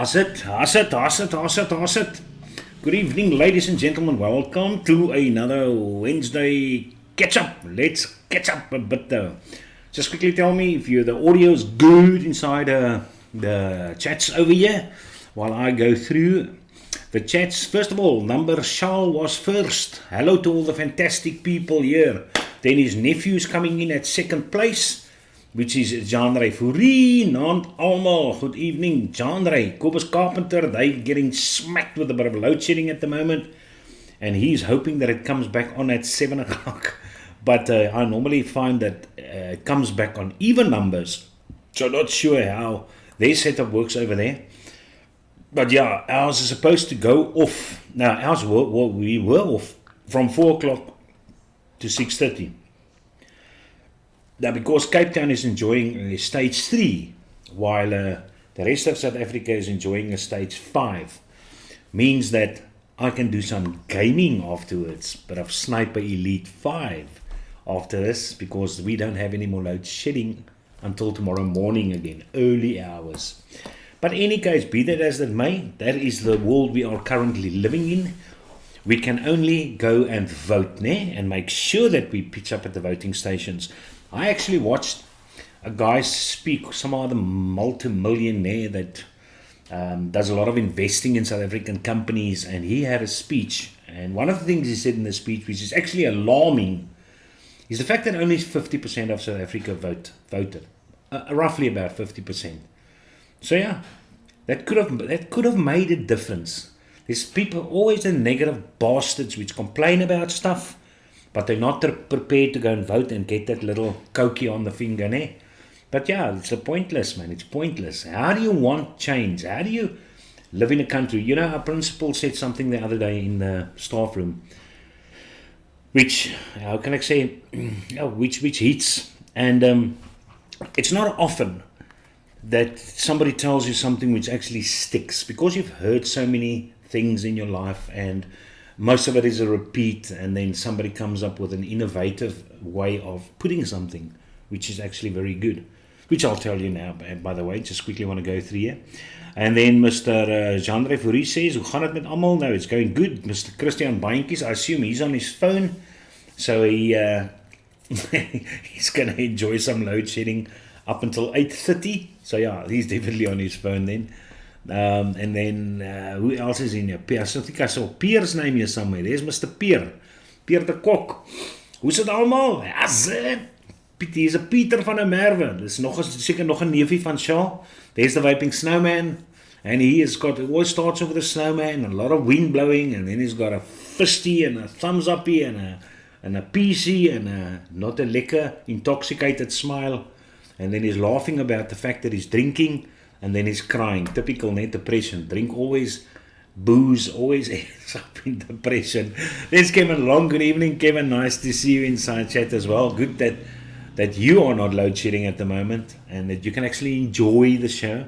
It. Good evening, ladies and gentlemen. Welcome to another Wednesday Ketch-Up. Let's catch up a bit though. Just quickly tell me if the audio is good inside the chats over here while I go through the chats. First of all, number Charles was first. Hello to all the fantastic people here. Then his nephew's coming in at second place, which is Jandre Fourie, Nant Almal. Good evening, Jandre. Kobus Carpenter, they're getting smacked with a bit of load shedding at the moment, and he's hoping that it comes back on at 7 o'clock. But I normally find that it comes back on even numbers, so I'm not sure how their setup works over there. But yeah, ours is supposed to go off. Now, we were off from 4 o'clock to 6:30. Now, because Cape Town is enjoying stage 3, while the rest of South Africa is enjoying a stage 5, means that I can do some gaming afterwards, but of Sniper Elite 5 after this, because we don't have any more load shedding until tomorrow morning again, early hours. But in any case, be that as it may, that is the world we are currently living in. We can only go and vote, and make sure that we pitch up at the voting stations. I actually watched a guy speak, some other multi-millionaire that does a lot of investing in South African companies, and he had a speech, and one of the things he said in the speech, which is actually alarming, is the fact that only 50% of South Africa voted, roughly about 50%. So yeah, that could have made a difference. There's people, always the negative bastards which complain about stuff, but they're not prepared to go and vote and get that little cokie on the finger, ne? But yeah, it's pointless, man. It's pointless. How do you want change? How do you live in a country? You know, our principal said something the other day in the staff room, which, how can I say, which hits. And it's not often that somebody tells you something which actually sticks, because you've heard so many things in your life, and most of it is a repeat, and then somebody comes up with an innovative way of putting something which is actually very good, which I'll tell you now, by the way. Just quickly want to go through here. And then Mr. Jandre Fourie says, hoe gaan het met almal? No, it's going good. Mr. Christian Bainkies, I assume he's on his phone, so he's going to enjoy some load shedding up until 8:30. So yeah, he's definitely on his phone then. And then who else is in here? I think I saw Pierre's name here somewhere. There's Mr. Pierre de Kok. Hoe is het allemaal? Ja, he's a Pieter van der Merwe. Dis seker nog 'n neefie van Shaw. There's the vaping snowman, and he has got, it always starts off with a snowman, a lot of wind blowing, and then he's got a fisty and a thumbs uppy and a PC and not a lekker intoxicated smile, and then he's laughing about the fact that he's drinking. And then he's crying. Typical net depression. Drink always, booze always ends up in depression. There's Kevin Long. Good evening, Kevin. Nice to see you inside chat as well. Good that you are not load shedding at the moment, and that you can actually enjoy the show.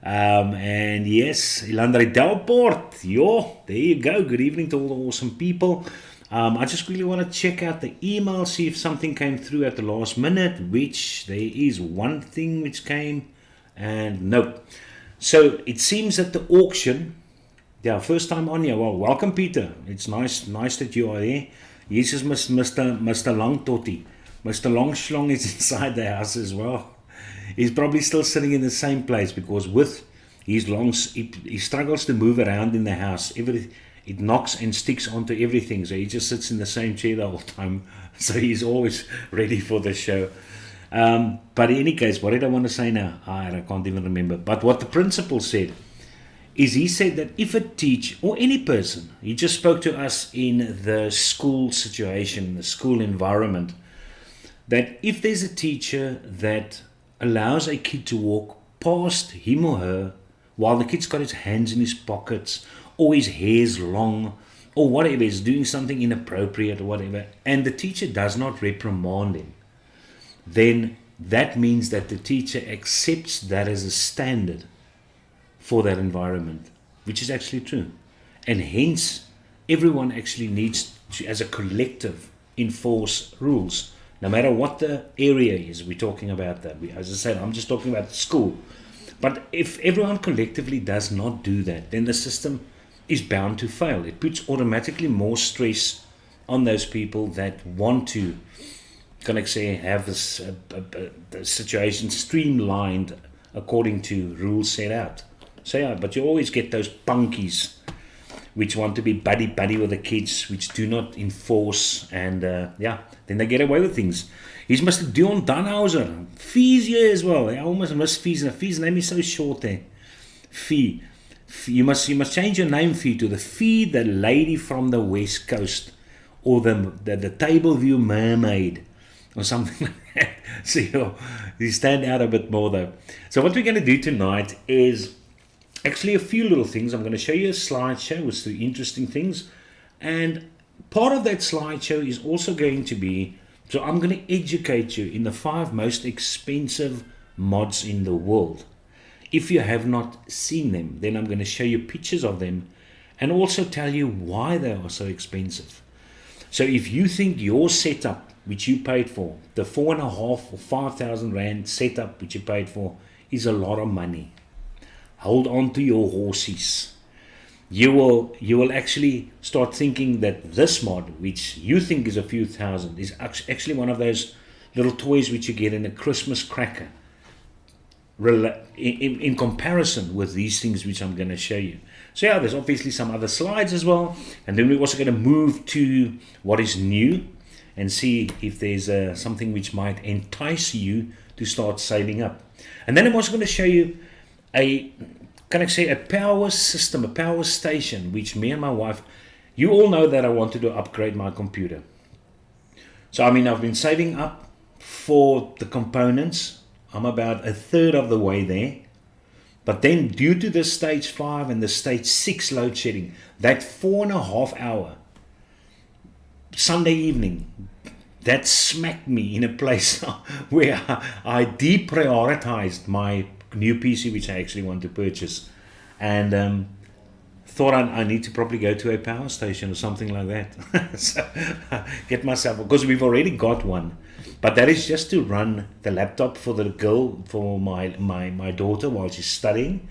And yes, Ilandre Delport. Yo, there you go. Good evening to all the awesome people. I just really want to check out the email, see if something came through at the last minute, which there is one thing which came. And nope. So it sees that the auction, first time on here. Well, welcome, Peter. It's nice that you are there. Yes, is Mr. Long Totti. Mr. Long Schlong is inside the house as well. He's probably still sitting in the same place, because with his longs, he struggles to move around in the house. It knocks and sticks onto everything, so he just sits in the same chair the whole time. So he's always ready for the show. But in any case, what did I want to say now? I can't even remember. But what the principal said is, he said that if a teacher or any person, he just spoke to us in the school situation, the school environment, that if there's a teacher that allows a kid to walk past him or her while the kid's got his hands in his pockets, or his hair's long, or whatever, is doing something inappropriate or whatever, and the teacher does not reprimand him, then that means that the teacher accepts that as a standard for that environment, which is actually true. And hence, everyone actually needs to, as a collective, enforce rules, no matter what the area is. We're talking about that. As I said, I'm just talking about the school. But if everyone collectively does not do that, then the system is bound to fail. It puts automatically more stress on those people that want to, can I say, have this the situation streamlined according to rules set out. So yeah, but you always get those punkies which want to be buddy with the kids, which do not enforce, and then they get away with things. He's Mr. Dion Danhauser. Fee's here as well. I almost missed Fee's. Fee's name is so short there. Fee. You must change your name, Fee, to the Fee, the lady from the West Coast, or the Table View Mermaid, or something like that. So you stand out a bit more though. So what we're going to do tonight is actually a few little things. I'm going to show you a slideshow with the interesting things, and part of that slideshow is also going to be, so I'm going to educate you in the 5 most expensive mods in the world. If you have not seen them, then I'm going to show you pictures of them and also tell you why they are so expensive. So if you think your setup, which you paid for, the 4.5 or 5,000 Rand setup which you paid for, is a lot of money, hold on to your horses. You will actually start thinking that this mod, which you think is a few thousand, is actually one of those little toys which you get in a Christmas cracker. In comparison with these things which I'm going to show you. So yeah, there's obviously some other slides as well, and then we're also going to move to what is new and see if there's something which might entice you to start saving up. And then I'm also going to show you a power system, a power station, which me and my wife, you all know that I wanted to upgrade my computer. So I mean, I've been saving up for the components. I'm about a third of the way there. But then due to the stage 5 and the stage 6 load shedding, that 4.5 hour Sunday evening, that smacked me in a place where I deprioritized my new PC, which I actually want to purchase, and thought I need to probably go to a power station or something like that. So get myself, because we've already got one, but that is just to run the laptop for the girl, for my daughter while she's studying,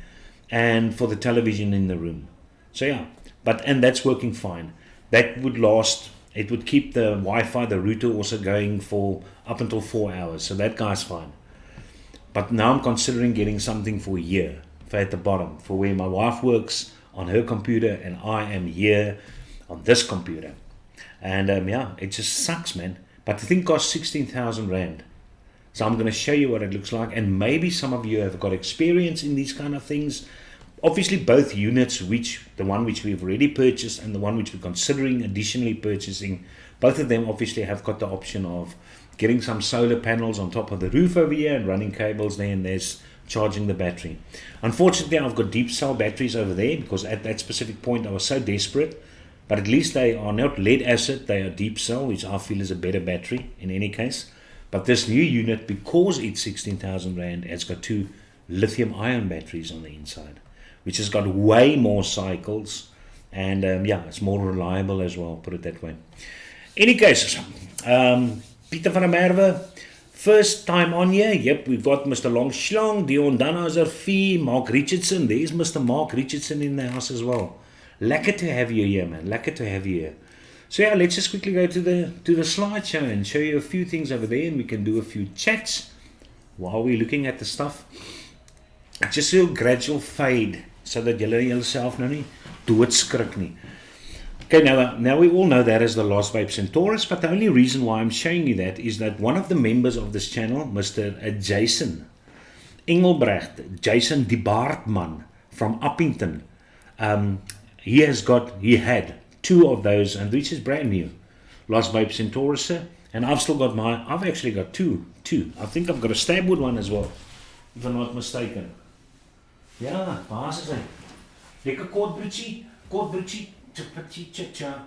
and for the television in the room. So yeah, and that's working fine. That would last. It would keep the Wi-Fi, the router also going for up until 4 hours. So that guy's fine. But now I'm considering getting something for a year, for at the bottom, for where my wife works on her computer and I am here on this computer. And it just sucks, man. But the thing costs 16,000 Rand. So I'm going to show you what it looks like, and maybe some of you have got experience in these kind of things. Obviously both units, the one which we've already purchased and the one which we're considering additionally purchasing, both of them obviously have got the option of getting some solar panels on top of the roof over here and running cables there, and there's charging the battery. Unfortunately, I've got deep cell batteries over there because at that specific point I was so desperate, but at least they are not lead acid, they are deep cell, which I feel is a better battery in any case. But this new unit, because it's 16,000 Rand, has got 2 lithium ion batteries on the inside, which has got way more cycles, and it's more reliable as well, put it that way. Any case, Peter van der Merwe, first time on here. Yep, we've got Mr. Longschlang, Dion Danhauser, Fee, Mark Richardson. There's Mr. Mark Richardson in the house as well. Lekker to have you here, man. Lekker to have you here. So yeah, let's just quickly go to the slideshow and show you a few things over there, and we can do a few chats while we're looking at the stuff. Just a gradual fade, so that julle yourself nou nie doodskrik nie. Okay, now we all know that as the Lost Vape Centaurus, but the only reason why I'm showing you that is that one of the members of this channel, Mr. Jason Engelbrecht, Jason de Baartman from Uppington, he had 2 of those, and which is brand new, Lost Vape Centaurus, and I've still got mine. I've actually got two. I think I've got a Stabwood one as well, if I'm not mistaken. Yeah, waar is hy? Lekker kort broodjie, cha.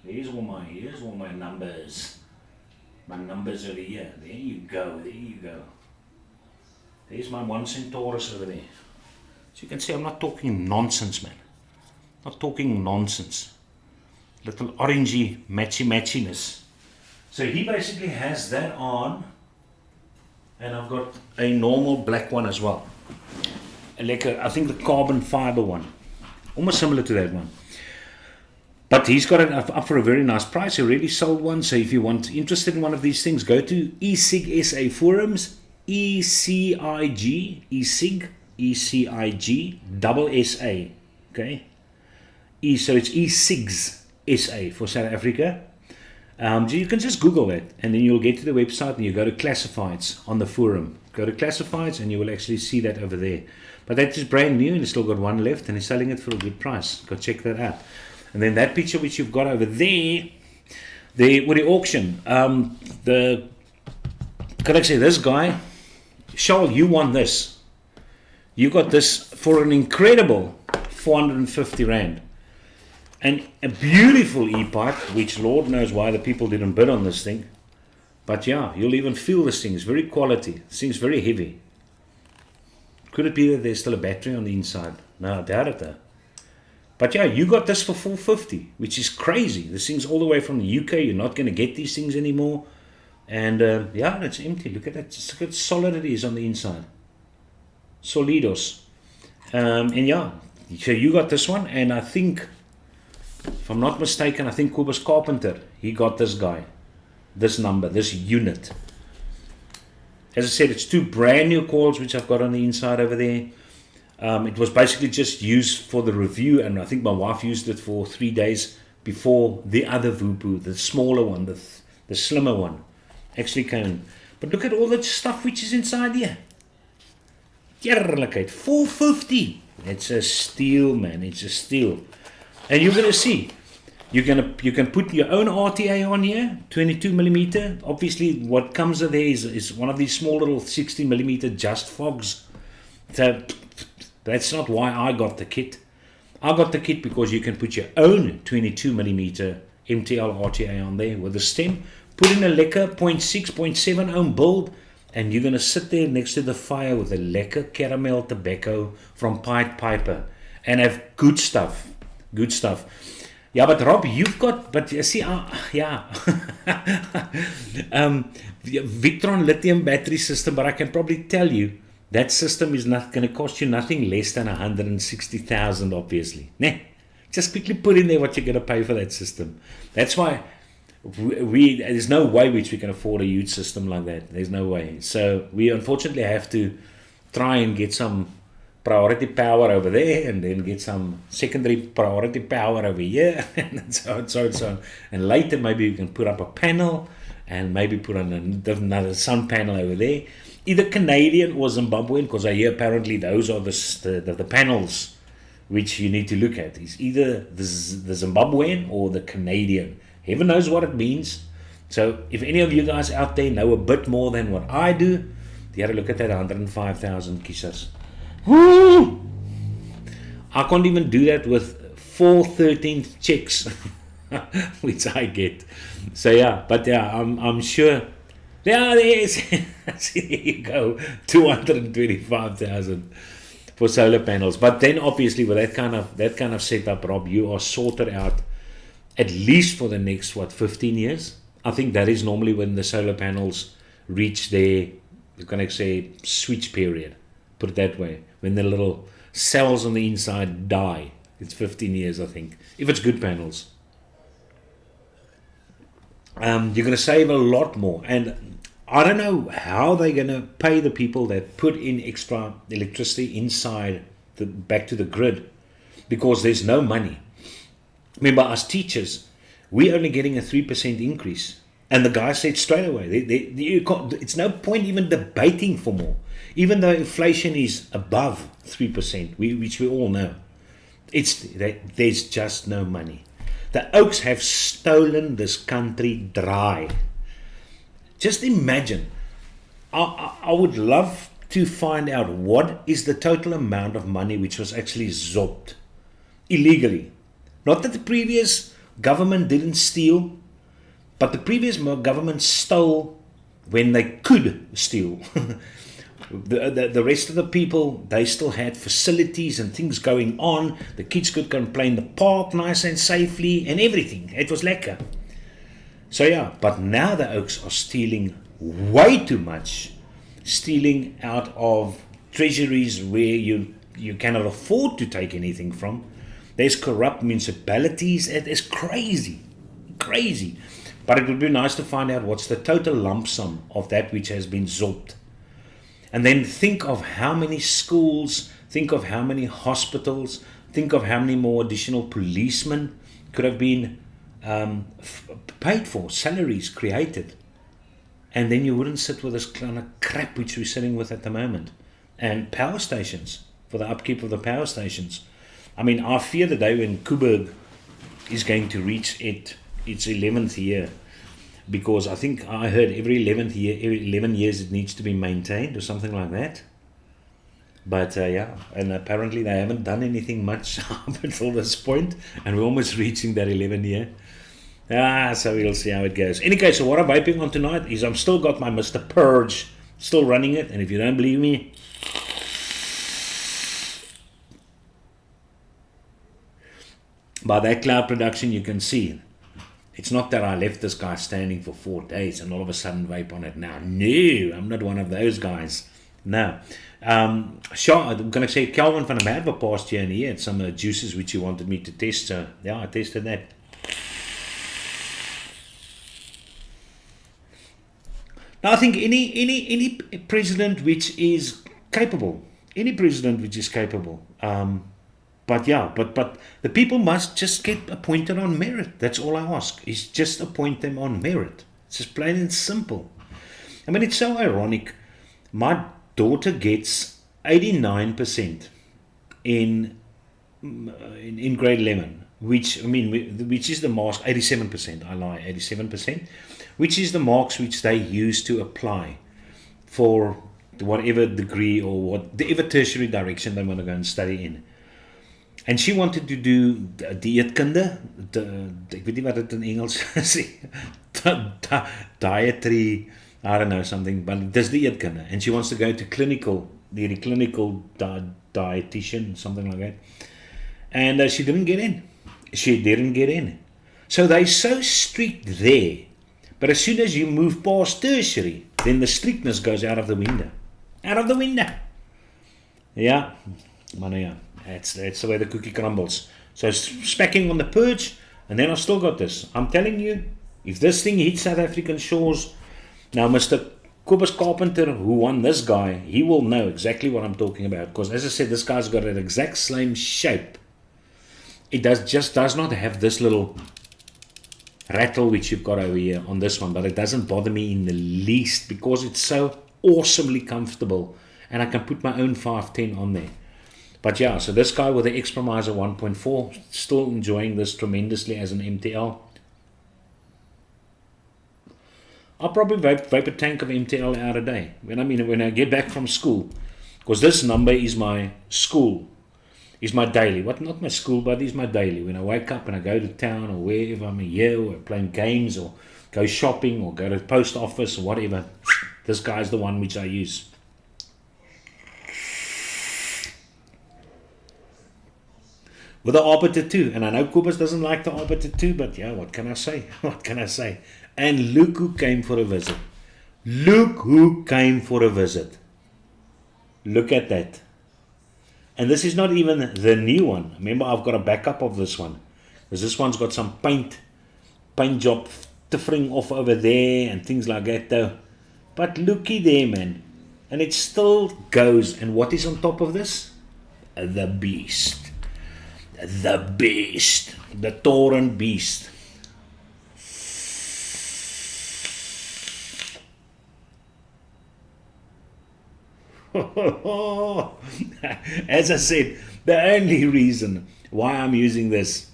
Here's all my numbers. My numbers over here. There you go. There's my 1 Centaurus over there. So you can see I'm not talking nonsense, man. Not talking nonsense. Little orangey matchiness. So he basically has that on And I've got a normal black one as well. I think the carbon fiber one. Almost similar to that one. But he's got it up for a very nice price. He already sold one. So if you want interested in one of these things, go to eSig SA forums, ECIG, double SA. Okay. So it's eSigs SA for South Africa. So you can just Google that, and then you'll get to the website and you go to classifieds on the forum. Go to classifieds and you will actually see that over there. But that is brand new and it's still got one left and he's selling it for a good price. Go check that out. And then that picture which you've got over there with the auction, this guy, Charles, you won this. You got this for an incredible 450 Rand. And a beautiful e-pipe, which Lord knows why the people didn't bid on this thing. But yeah, you'll even feel this thing. It's very quality. This thing's very heavy. Could it be that there's still a battery on the inside? No, I doubt it though. But yeah, you got this for 450, which is crazy. This thing's all the way from the UK. You're not going to get these things anymore. And yeah, it's empty. Look at that. Just look how solid it is on the inside. Solidos. And yeah, so you got this one. And I think, if I'm not mistaken, I think Cobus Carpenter, he got this guy. This number, this unit. As I said, it's two brand new coils which I've got on the inside over there. It was basically just used for the review, and I think my wife used it for 3 days before the other Vupu, the smaller one, the slimmer one, actually came in. But look at all the stuff which is inside here. Heerlijkheid, 450. It's a steal, man. It's a steal. And you're going to see. You can put your own RTA on here, 22mm. Obviously, what comes with there is one of these small little 60mm just fogs. So that's not why I got the kit. I got the kit because you can put your own 22mm MTL RTA on there with a stem. Put in a Lekker 0.6, 0.7 ohm build, and you're going to sit there next to the fire with a Lekker caramel tobacco from Pied Piper and have good stuff. Good stuff. Yeah, but Rob, you've got, but you see, yeah, Victron lithium battery system, but I can probably tell you that system is not going to cost you nothing less than 160,000, obviously. Nah, just quickly put in there what you're going to pay for that system. That's why there's no way which we can afford a huge system like that. There's no way. So we unfortunately have to try and get some priority power over there, and then get some secondary priority power over here, and so on. And later maybe we can put up a panel, and maybe put on another sun panel over there, either Canadian or Zimbabwean, because I hear apparently those are the panels which you need to look at. It's either the Zimbabwean or the Canadian. Heaven knows what it means. So if any of you guys out there know a bit more than what I do, you have to look at that 105,000 kisas. Woo! I can't even do that with 4/13 checks, which I get. So yeah, but yeah, I'm sure. Yeah, there's there you go, 225,000 for solar panels. But then obviously with that kind of setup, Rob, you are sorted out at least for the next 15 years. I think that is normally when the solar panels reach their, you can say, switch period. Put it that way. When the little cells on the inside die, it's 15 years, I think, if it's good panels. You're going to save a lot more. And I don't know how they're going to pay the people that put in extra electricity inside back to the grid, because there's no money. Remember, as teachers, we're only getting a 3% increase. And the guy said straight away, it's no point even debating for more. Even though inflation is above 3%, which we all know, there's just no money. The Oaks have stolen this country dry. Just imagine. I would love to find out what is the total amount of money which was actually zopped illegally. Not that the previous government didn't steal, but the previous government stole when they could steal. The rest of the people, they still had facilities and things going on. The kids could go and play in the park nice and safely and everything. It was lekker. So yeah, but now the Oaks are stealing way too much stealing out of treasuries where you cannot afford to take anything from. There's corrupt municipalities. It is crazy, crazy. But it would be nice to find out what's the total lump sum of that which has been zopped. And then think of how many schools, think of how many hospitals, think of how many more additional policemen could have been paid for, salaries created. And then you wouldn't sit with this kind of crap which we're sitting with at the moment. And power stations, for the upkeep of the power stations. I mean, I fear the day when Coburg is going to reach its 11th year. Because I think I heard every 11th year, every 11 years it needs to be maintained or something like that. But yeah, and apparently they haven't done anything much up until this point, and we're almost reaching that 11th year. So we'll see how it goes. Anyway, so what I'm vaping on tonight is I'm still got my Mr. Purge, still running it, and if you don't believe me, by that cloud production you can see. It's not that I left this guy standing for 4 days and all of a sudden vape on it now. No, I'm not one of those guys. No. I'm going to say Calvin van der Merwe passed here and he had some juices which he wanted me to test. So, yeah, I tested that. Now, I think any president which is capable, but yeah, but the people must just get appointed on merit. That's all I ask, is just appoint them on merit. It's just plain and simple. I mean, it's so ironic. My daughter gets 89% in grade 11, which is the marks, 87%, I lie, 87%, which is the marks which they use to apply for whatever degree or whatever tertiary direction they want to go and study in. And she wanted to do dieetkunde, ek weet nie wat dit in Engels sê, dietary, I don't know, something, but there's dieetkunde. And she wants to go to clinical dietitian, something like that. And she didn't get in. So they're so strict there. But as soon as you move past tertiary, then the strictness goes out of the window. Yeah, yeah. That's the way the cookie crumbles. So smacking on the purge, and then I've still got this. I'm telling you, if this thing hits South African shores, now Mr. Kobus Carpenter, who won this guy, he will know exactly what I'm talking about. Because as I said, this guy's got an exact same shape. It does not have this little rattle which you've got over here on this one, but it doesn't bother me in the least because it's so awesomely comfortable, and I can put my own 510 on there. But yeah, so this guy with the Expromiser 1.4, still enjoying this tremendously as an MTL. I'll probably vape a tank of MTL out a day. When I get back from school, because this number is my school, is my daily. Not my school, but is my daily. When I wake up and I go to town or wherever I'm here, or playing games or go shopping or go to the post office or whatever, this guy's the one which I use. With the Arbiter 2, and I know Kobus doesn't like the Arbiter 2, but yeah, what can I say? And look who came for a visit. Look at that. And this is not even the new one. Remember, I've got a backup of this one, because this one's got some paint job differing off over there and things like that though. But looky there, man. And it still goes. And what is on top of this? The beast. The Torrent Beast. As I said, the only reason why I'm using this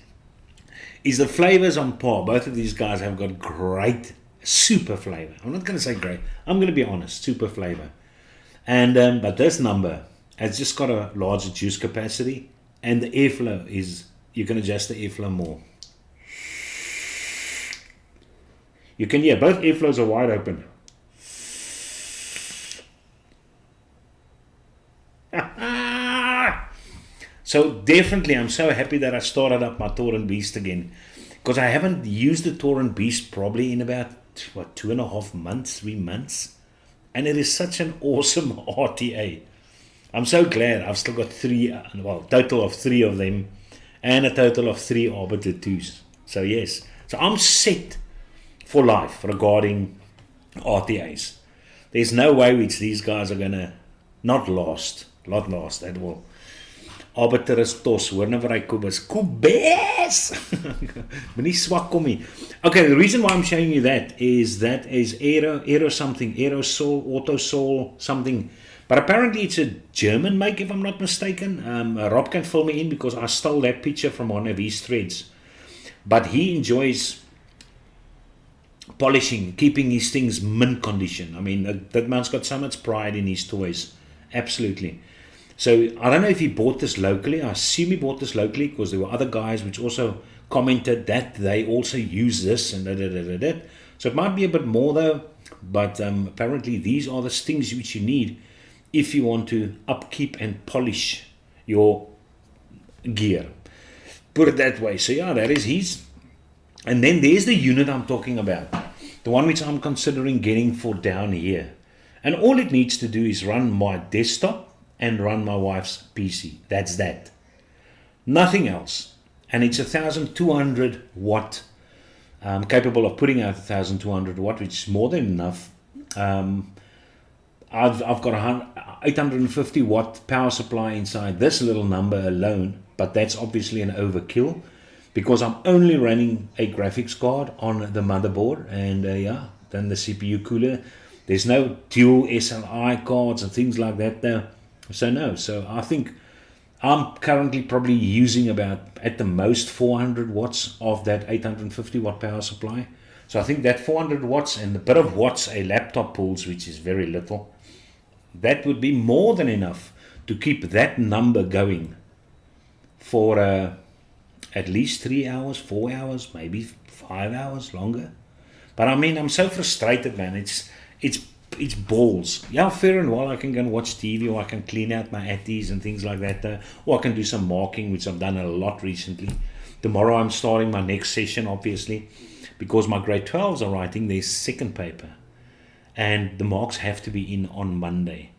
is the flavors on par. Both of these guys have got great, super flavor. I'm not going to say great. I'm going to be honest, super flavor. And but this number has just got a larger juice capacity. And the airflow you can adjust the airflow more. You can, both airflows are wide open. So definitely, I'm so happy that I started up my Torrent Beast again. Because I haven't used the Torrent Beast probably in about, 2.5 months, 3 months. And it is such an awesome RTA. I'm so glad I've still got total of 3 of them and a total of 3 Arbiter 2s. So yes, so I'm set for life regarding RTAs. There's no way which these guys are going to not last at all. Arbiter is tos, hoor nou wat hy Kobus. Kobus! Moenie swak kom nie. Okay, the reason why I'm showing you that is Aero something, Aerosol, Autosol something. But apparently it's a German make, if I'm not mistaken. Rob can fill me in because I stole that picture from one of his threads. But he enjoys polishing, keeping his things mint condition. I mean, that man's got so much pride in his toys. Absolutely. So I don't know if he bought this locally. I assume he bought this locally because there were other guys which also commented that they also use this and da. So it might be a bit more though, but apparently these are the things which you need if you want to upkeep and polish your gear. Put it that way. So yeah, that is his. And then there's the unit I'm talking about, the one which I'm considering getting for down here. And all it needs to do is run my desktop and run my wife's PC. That's that. Nothing else. And it's 1,200 watt, capable of putting out 1,200 watt, which is more than enough. I've got a 850 watt power supply inside this little number alone, but that's obviously an overkill because I'm only running a graphics card on the motherboard and then the CPU cooler. There's no dual SLI cards and things like that there. So no, so I think I'm currently probably using about at the most 400 watts of that 850 watt power supply. So I think that 400 watts and the bit of watts a laptop pulls, which is very little, that would be more than enough to keep that number going for at least 3 hours, 4 hours, maybe 5 hours longer. But I mean, I'm so frustrated, man. It's balls. Yeah, fair and well, I can go and watch TV, or I can clean out my atties and things like that, or I can do some marking, which I've done a lot recently. Tomorrow I'm starting my next session, obviously, because my grade 12s are writing their second paper, and the marks have to be in on Monday.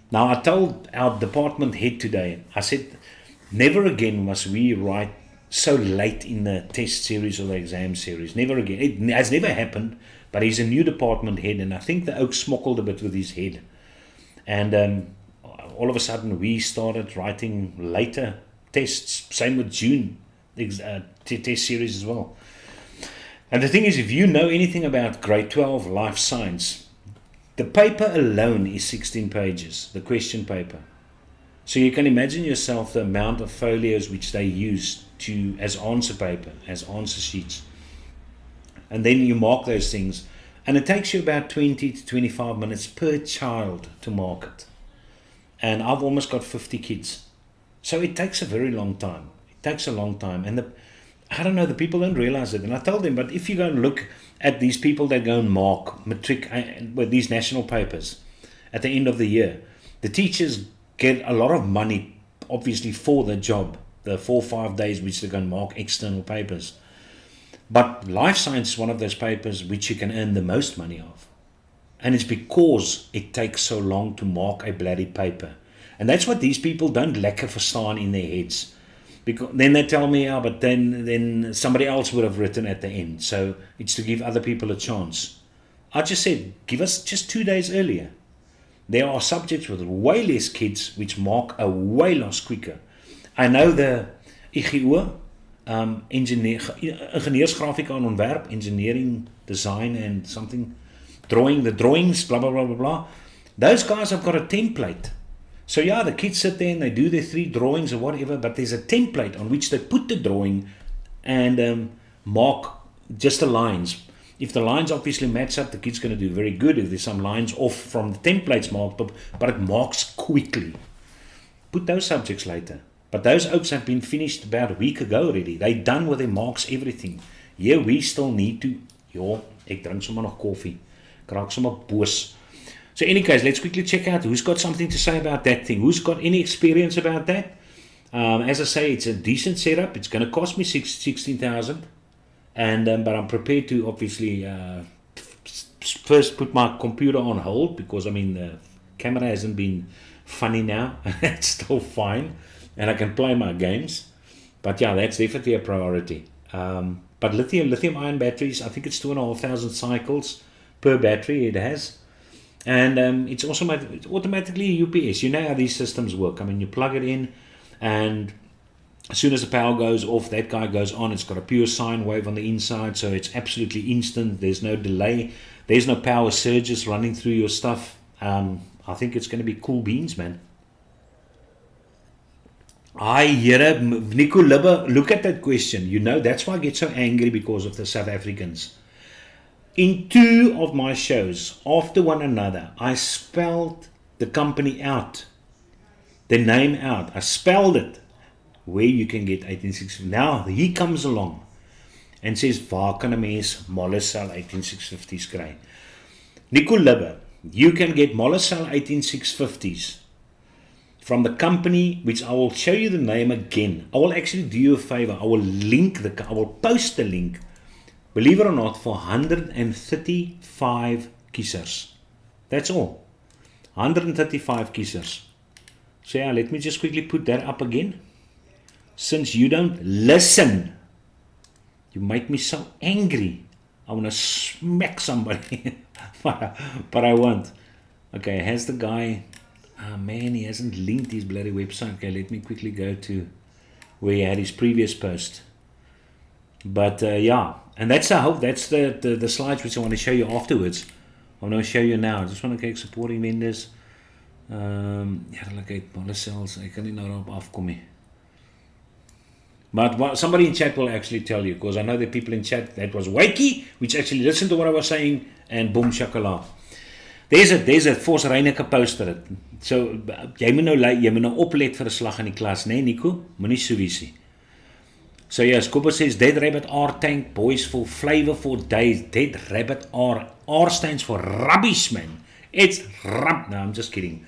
Now, I told our department head today, I said, never again must we write so late in the test series or the exam series. Never again. It has never happened. But he's a new department head, and I think the oak smokkled a bit with his head. And all of a sudden, we started writing later tests. Same with June test series as well. And the thing is, if you know anything about grade 12 life science, the paper alone is 16 pages, the question paper. So you can imagine yourself the amount of folios which they use as answer paper, as answer sheets. And then you mark those things, and it takes you about 20 to 25 minutes per child to mark it. And I've almost got 50 kids. So it takes a very long time. It takes a long time. And I don't know, the people don't realize it. And I told them, but if you go and look at these people that go and mark matric with these national papers at the end of the year, the teachers get a lot of money, obviously, for the job, the 4 or 5 days which they go and mark external papers. But life science is one of those papers which you can earn the most money of. And it's because it takes so long to mark a bloody paper. And that's what these people don't lekker verstaan in their heads. Because then they tell me, but then somebody else would have written at the end. So it's to give other people a chance. I just said, give us just 2 days earlier. There are subjects with way less kids which mark a way less quicker. I know the IGO, ingenieursgrafika en ontwerp, engineering, design and something, the drawings, blah, blah, blah, blah, blah. Those guys have got a template. So yeah, the kids sit there and they do their 3 drawings or whatever, but there's a template on which they put the drawing and mark just the lines. If the lines obviously match up, the kid's going to do very good. If there's some lines off from the templates marked up, but it marks quickly. Put those subjects later. But those oaks have been finished about a week ago already. They're done with their marks, everything. Here we still need to... ek drink sommer nog koffie. Ek raak sommer boos. So in any case, let's quickly check out who's got something to say about that thing. Who's got any experience about that? As I say, it's a decent setup. It's going to cost me 16,000. But I'm prepared to obviously first put my computer on hold because, I mean, the camera hasn't been funny now. It's still fine. And I can play my games. But yeah, that's definitely a priority. But lithium-ion batteries, I think it's 2,500 cycles per battery it has. And it's also automatically UPS. You know how these systems work. I mean, you plug it in, and as soon as the power goes off, that guy goes on. It's got a pure sine wave on the inside, so it's absolutely instant. There's no delay. There's no power surges running through your stuff. I think it's going to be cool beans, man. Here, Nico Libbe, look at that question. You know, that's why I get so angry because of the South Africans. In 2 of my shows, after one another, I spelled the company out, the name out. I spelled it, where you can get 18650. Now, he comes along and says, waar kan 'n mens Mollesel 18650s kry? Nico Libbe, you can get Mollesel 18650s from the company, which I will show you the name again. I will actually do you a favor. I will post the link, believe it or not, for 135 kiesers. That's all. 135 kiesers. So yeah, let me just quickly put that up again. Since you don't listen, you make me so angry. I want to smack somebody. but I won't. Okay, has the guy... man, he hasn't linked his bloody website. Okay, let me quickly go to where he had his previous post. But yeah, and that's the slides which I want to show you afterwards. I'm going to show you now. I just want to kyk supporting vendors. Ja, like uit Mollesels. Ek kan nie nou op afkom nie. But somebody in chat will actually tell you, because I know the people in chat, that was Wakey, which actually listened to what I was saying, and boom shakala. There's a Force Reineke poster. So, jy moet nou oplet vir 'n slag in die klas, né, Nico? Moenie so wees nie. So yes, Cooper says, Dead Rabbit R tank, boys for flavor for days. Dead Rabbit R. R stands for rubbish, man. It's rub. No, I'm just kidding.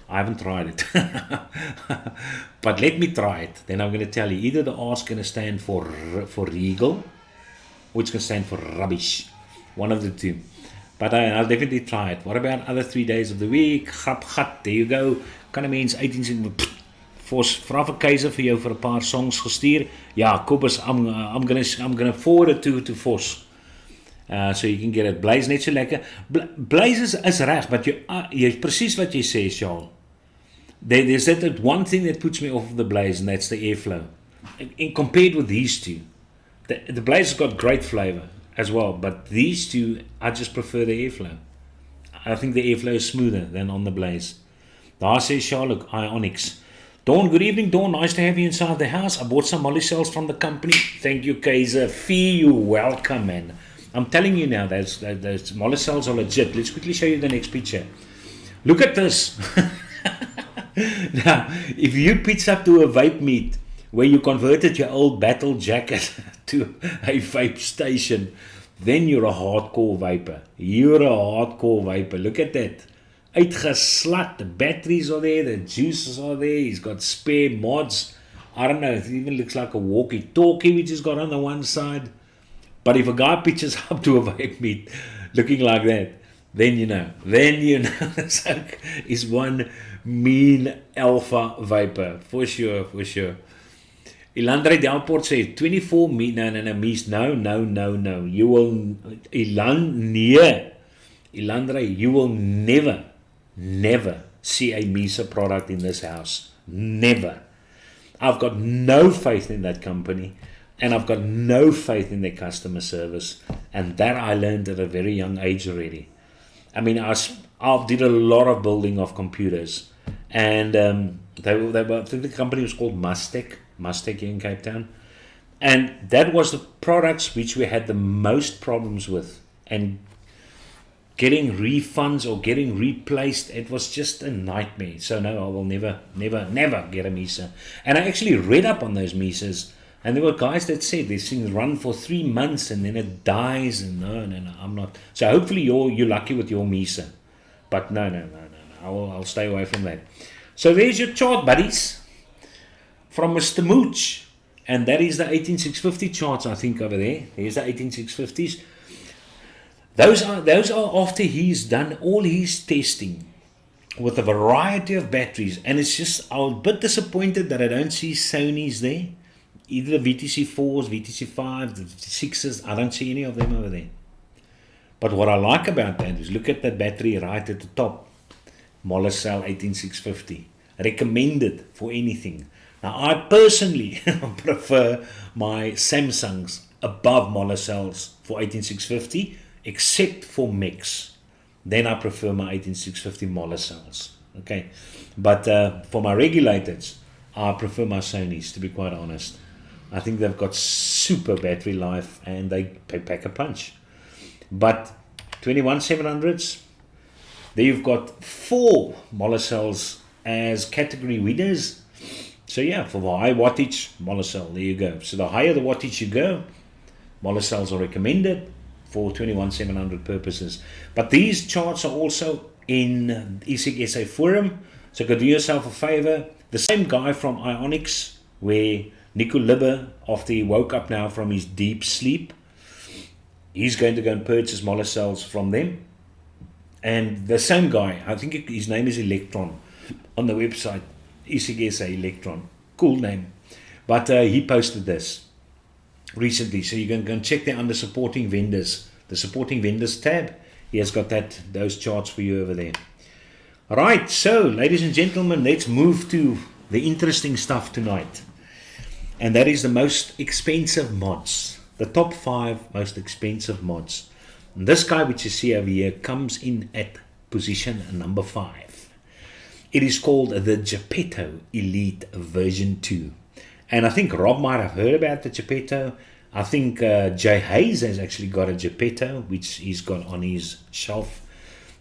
I haven't tried it. But let me try it. Then I'm going to tell you, either the R's going to stand for regal, or it's going to stand for rubbish. One of the two. But I'll definitely try it. What about other 3 days of the week? Gat, there you go. Kan 'n mens 18 Vos, vra vir Keizer vir jou vir 'n paar songs gestuur. Ja, Kobus, I'm gonna forward it to Vos. So you can get it. Blaze net so lekker. Blaze is reg, but jy presies wat jy sê, Charles. There's that one thing that puts me off of the Blaze, and that's the airflow. And compared with these two, the Blaze has got great flavor as well, but these two, I just prefer the airflow. I think the airflow is smoother than on the Blaze. Daar sê Charles, look, Ionix. Dawn, good evening, Dawn. Nice to have you inside the house. I bought some Mollesels from the company. Thank you, Kaiser. Fee, you welcome, man. I'm telling you now, those Mollesels are legit. Let's quickly show you the next picture. Look at this. Now, if you pitch up to a vape meet where you converted your old battle jacket to a vape station, then you're a hardcore vaper. You're a hardcore vaper. Look at that. Uitgeslat, the batteries are there, the juices are there, he's got spare mods. I don't know, it even looks like a walkie-talkie which he's got on the one side. But if a guy pitches up to a vape meet looking like that, then you know is one mean alpha vapor, for sure. Ilandre Delport says 24 meat, no, you will, Ilandre, you will never see a Mesa product in this house. Never. I've got no faith in that company, and I've got no faith in their customer service, and that I learned at a very young age already. I mean, I did a lot of building of computers, and they were, I think the company was called Mustec here in Cape Town, and that was the products which we had the most problems with, and getting refunds or getting replaced, it was just a nightmare. So no, I will never get a Mesa. And I actually read up on those Mesas, and there were guys that said these things run for 3 months and then it dies, and no, I'm not. So hopefully you're lucky with your Mesa. But no, I'll stay away from that. So there's your chart, buddies, from Mr. Mooch. And that is the 18650 charts, I think, over there. There's the 18650s. Those are after he's done all his testing with a variety of batteries, and it's just, I'm a bit disappointed that I don't see Sony's there. Either the VTC4s, VTC5s, the VTC6s, I don't see any of them over there. But what I like about that is, look at that battery right at the top, Molicel 18650, recommended for anything. Now I personally prefer my Samsungs above Molicels for 18650, except for mix. Then I prefer my 18650 Molicels. Okay, but for my regulators, I prefer my Sonys, to be quite honest. I think they've got super battery life and they pack a punch. But 21700s, there you've got 4 Molicels as category winners. So yeah, for the high wattage, Molicel, there you go. So the higher the wattage you go, Molicels are recommended for 21700 purposes. But these charts are also in ESIC SA forum, so go do yourself a favor. The same guy from Ionics, where Nico Libber, after he woke up now from his deep sleep, he's going to go and purchase Molicels from them. And the same guy, I think his name is Electron on the website, ESIC SA Electron, cool name. But he posted this recently, so you can go and check there under supporting vendors, the supporting vendors tab. He has got those charts for you over there. All right, so ladies and gentlemen, let's move to the interesting stuff tonight, and that is the most expensive mods, the top 5 most expensive mods. And this guy which you see over here comes in at position number 5. It is called the Geppetto Elite version 2. And I think Rob might have heard about the Geppetto. I think Jay Hayes has actually got a Geppetto, which he's got on his shelf.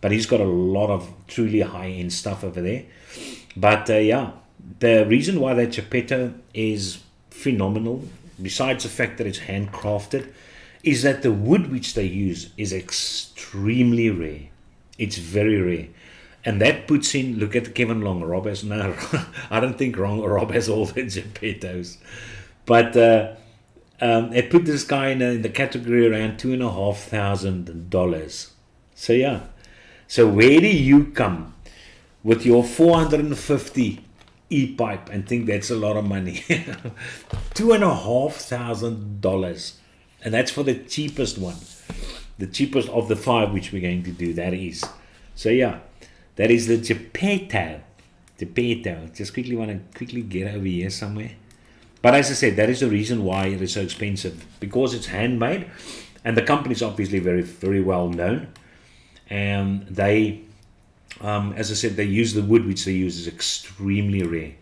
But he's got a lot of truly high-end stuff over there. But yeah, the reason why that Geppetto is phenomenal, besides the fact that it's handcrafted, is that the wood which they use is extremely rare. It's very rare. And that puts in, look at Kevin Long, Rob has, no, I don't think Rob has all the Geppettos. But it put this guy in the category around $2,500. So yeah. So where do you come with your 450 E-pipe and think that's a lot of money? $2,500. And that's for the cheapest one. The cheapest of the 5 which we're going to do, that is. So yeah. That is the Geppetto. Geppetto. Just quickly want to get over here somewhere. But as I said, that is the reason why it is so expensive. Because it's handmade. And the company is obviously very, very well known. And they, as I said, they use the wood which they use is extremely rare.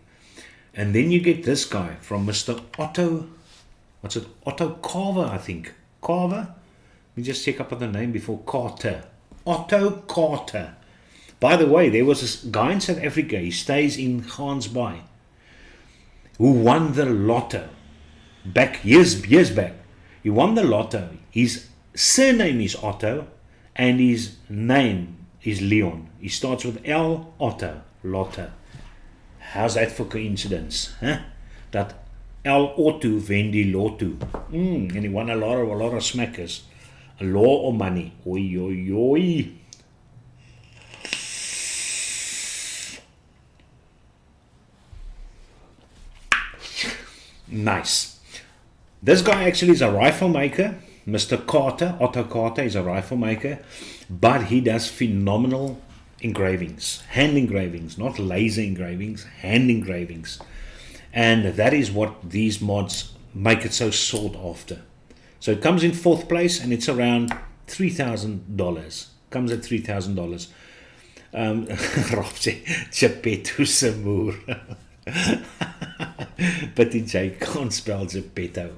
And then you get this guy from Mr. Otto. What's it? Otto Carver, I think. Carver? Let me just check up on the name before. Carter. Otto Carter. By the way, there was this guy in South Africa, he stays in Gansbaai, who won the lotto back years back. He won the lotto. His surname is Otto and his name is Leon. He starts with L, Otto, Lotto. How's that for coincidence? Huh? Dat L Otto wen die lotto. And he won a lot of smackers. A lot of money. Oi, oi, oi. Nice. This guy actually is a rifle maker. Mr. Carter, Otto Carter, is a rifle maker, but he does phenomenal engravings, hand engravings, not laser engravings, hand engravings. And that is what these mods make it so sought after. So it comes in 4th place and it's around $3,000. Comes at $3,000. Rob said, Geppetto Samoor. But DJ can't spell Geppetto.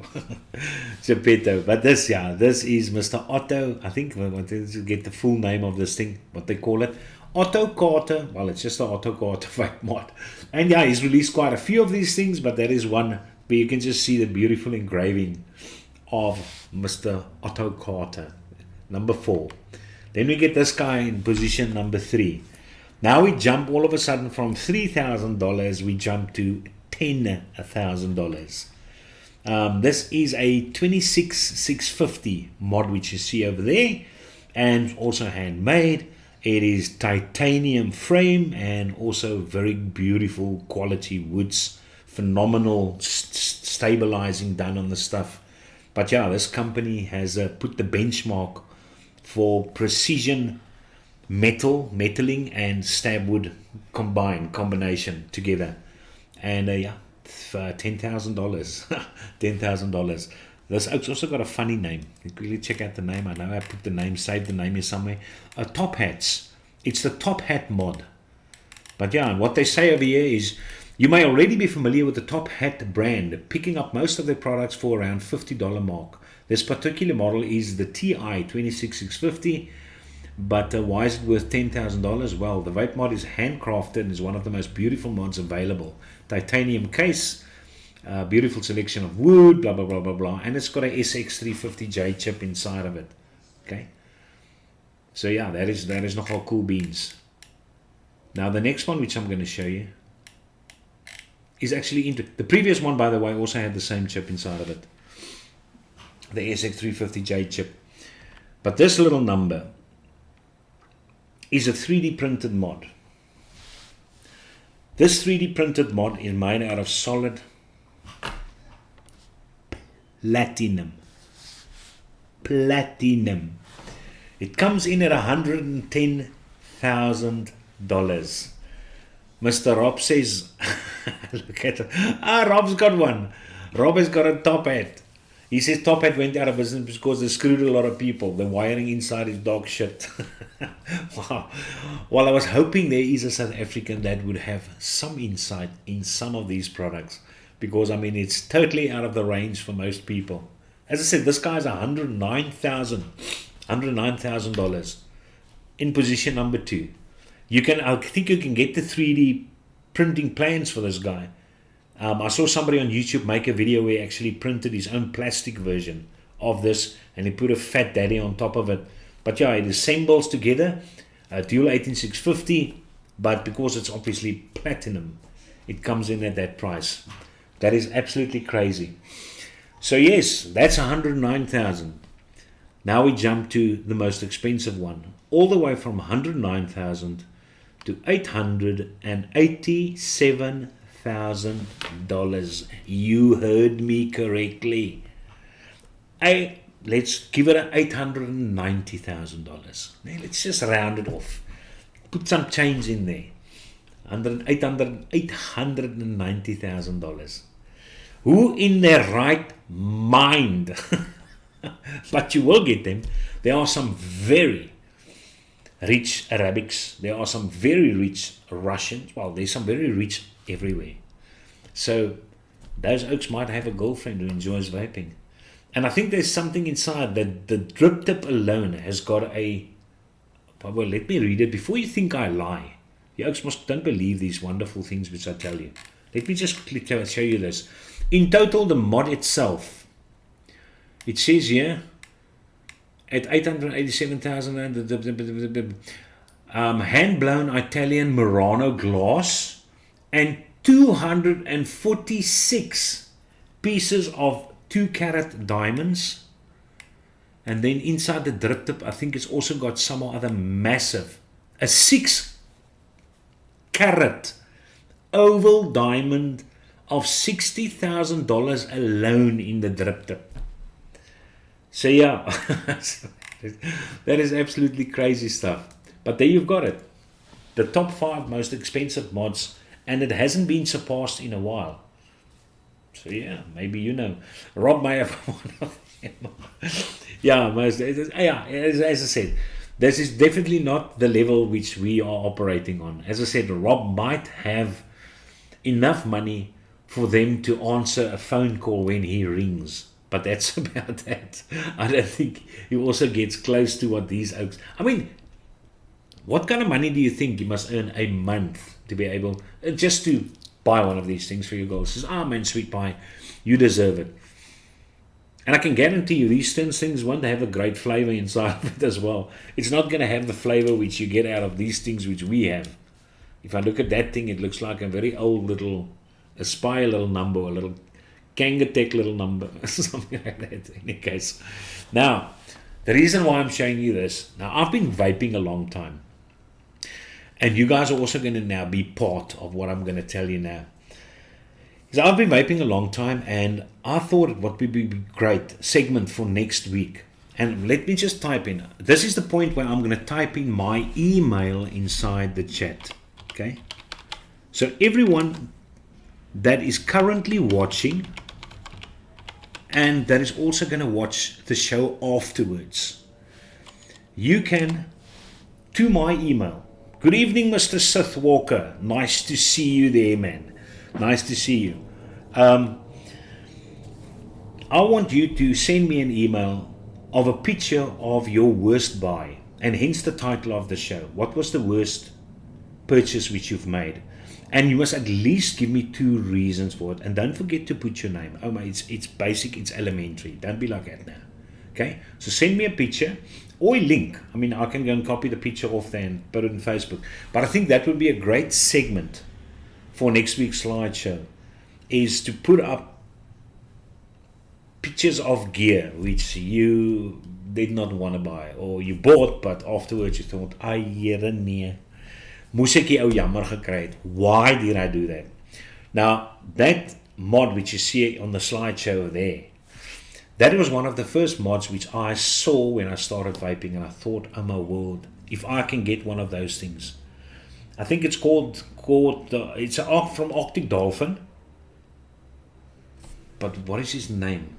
Geppetto. But this is Mr. Otto. I think I want to get the full name of this thing, what they call it. Otto Carter. Well, it's just the Otto Carter fake mod. And yeah, he's released quite a few of these things, but that is one where you can just see the beautiful engraving of Mr. Otto Carter. Number 4. Then we get this guy in position number 3. Now we jump all of a sudden from $3,000, we jump to $10,000. This is a 26650 mod which you see over there, and also handmade. It is titanium frame and also very beautiful quality woods, phenomenal stabilizing done on the stuff. But yeah, this company has put the benchmark for precision metaling and stab wood combination together. And yeah, $10,000. $10,000. This oak's also got a funny name. You can really check out the name. I know I put the name, saved the name here somewhere. Top hats. It's the Top Hat mod. But yeah, what they say over here is, you may already be familiar with the Top Hat brand, picking up most of their products for around $50 mark. This particular model is the TI 26650. But why is it worth $10,000? Well, the vape mod is handcrafted and is one of the most beautiful mods available. Titanium case, beautiful selection of wood, blah, blah, blah, blah, blah. And it's got a SX350J chip inside of it. Okay. So yeah, that is nogal cool beans. Now the next one, which I'm going to show you, is actually into the previous one, by the way, also had the same chip inside of it. The SX350J chip. But this little number is a 3D printed mod. This 3D printed mod is made out of solid platinum. Platinum. It comes in at $110,000. Mr. Rob says, look at it. Rob's got one. Rob has got a Top Hat. He says Top Hat went out of business because they screwed a lot of people. The wiring inside is dog shit. Wow. Well, I was hoping there is a South African that would have some insight in some of these products, because I mean, it's totally out of the range for most people. As I said, this guy's $109,000 in position number 2. I think you can get the 3D printing plans for this guy. I saw somebody on YouTube make a video where he actually printed his own plastic version of this, and he put a fat daddy on top of it. But yeah, it assembles together, dual 18650, but because it's obviously platinum, it comes in at that price. That is absolutely crazy. So yes, that's $109,000. Now we jump to the most expensive one, all the way from $109,000 to $887,000. You heard me correctly. Let's give it $890,000. Now let's just round it off. Put some change in there. $890,000. Who in their right mind? But you will get them. There are some very rich Arabics. There are some very rich Russians. Well, there's some very rich everywhere. So those oaks might have a girlfriend who enjoys vaping. And I think there's something inside that the drip tip alone has got a... Well, let me read it before you think I lie. You oaks don't believe these wonderful things which I tell you. Let me just quickly show you this. In total, the mod itself, it says here, at 887,000, hand-blown Italian Murano glass, and 246 pieces of 2-carat diamonds. And then inside the drip tip, I think it's also got some other massive, a 6-carat oval diamond of $60,000 alone in the drip tip. So yeah, that is absolutely crazy stuff. But there you've got it. The top 5 most expensive mods, and it hasn't been surpassed in a while. So yeah, maybe you know. Rob may have one of them. Yeah, as I said, this is definitely not the level which we are operating on. As I said, Rob might have enough money for them to answer a phone call when he rings. But that's about that. I don't think he also gets close to what these oaks... I mean, what kind of money do you think you must earn a month to be able... just to buy one of these things for your girl? Says, man, sweet pie, you deserve it. And I can guarantee you, these things won't have a great flavor inside of it as well. It's not going to have the flavor which you get out of these things which we have. If I look at that thing, it looks like a very old little Aspire little number, a little Kangatech little number, something like that in any case. Now, The reason why I'm showing you this, now I've been vaping a long time. And you guys are also going to now be part of what I'm going to tell you now. So I've been vaping a long time, and I thought what would be a great segment for next week. And let me just type in. This is the point where I'm going to type in my email inside the chat. Okay. So everyone that is currently watching and that is also going to watch the show afterwards, you can, to my email. Good evening, Mr. Sith Walker. Nice to see you there, man. Nice to see you. I want you to send me an email of a picture of your worst buy, and hence the title of the show. What was the worst purchase which you've made? And you must at least give me 2 reasons for it. And don't forget to put your name. Oh my, it's basic, it's elementary. Don't be like that now. Okay? So send me a picture or a link. I mean, I can go and copy the picture off there and put it on Facebook. But I think that would be a great segment for next week's slideshow, is to put up pictures of gear which you did not want to buy, or you bought but afterwards you thought, "Ai, Here nee. Moes ek die ou jammer gekry het. Why did I do that?" Now, that mod which you see on the slideshow there, that was one of the first mods which I saw when I started vaping, and I thought, oh my word, if I can get one of those things. I think it's called it's from Arctic Dolphin. But what is his name?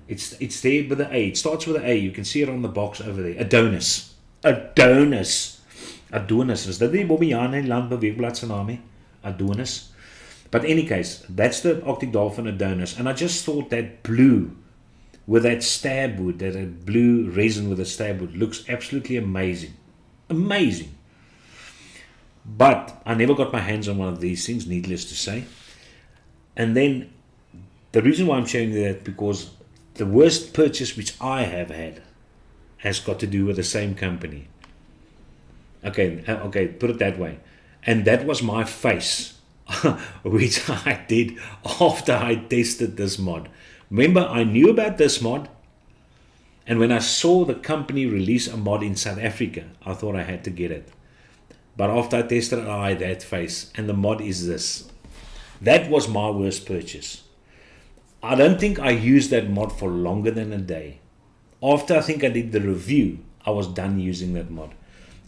It's there with the A. It starts with an A. You can see it on the box over there. Adonis. Is dit die Bobbiane Landbeweegblad se naam? Adonis. But in any case, that's the Arctic Dolphin Adonis. And I just thought that blue with that stab wood, that blue resin with a stab wood, looks absolutely amazing. Amazing. But I never got my hands on one of these things, needless to say. And then the reason why I'm showing you that, because the worst purchase which I have had has got to do with the same company. Okay, put it that way. And that was my face, which I did after I tested this mod. Remember, I knew about this mod, and when I saw the company release a mod in South Africa, I thought I had to get it. But after I tested it, I had that face, and the mod is this. That was my worst purchase. I don't think I used that mod for longer than a day. After I think I did the review, I was done using that mod.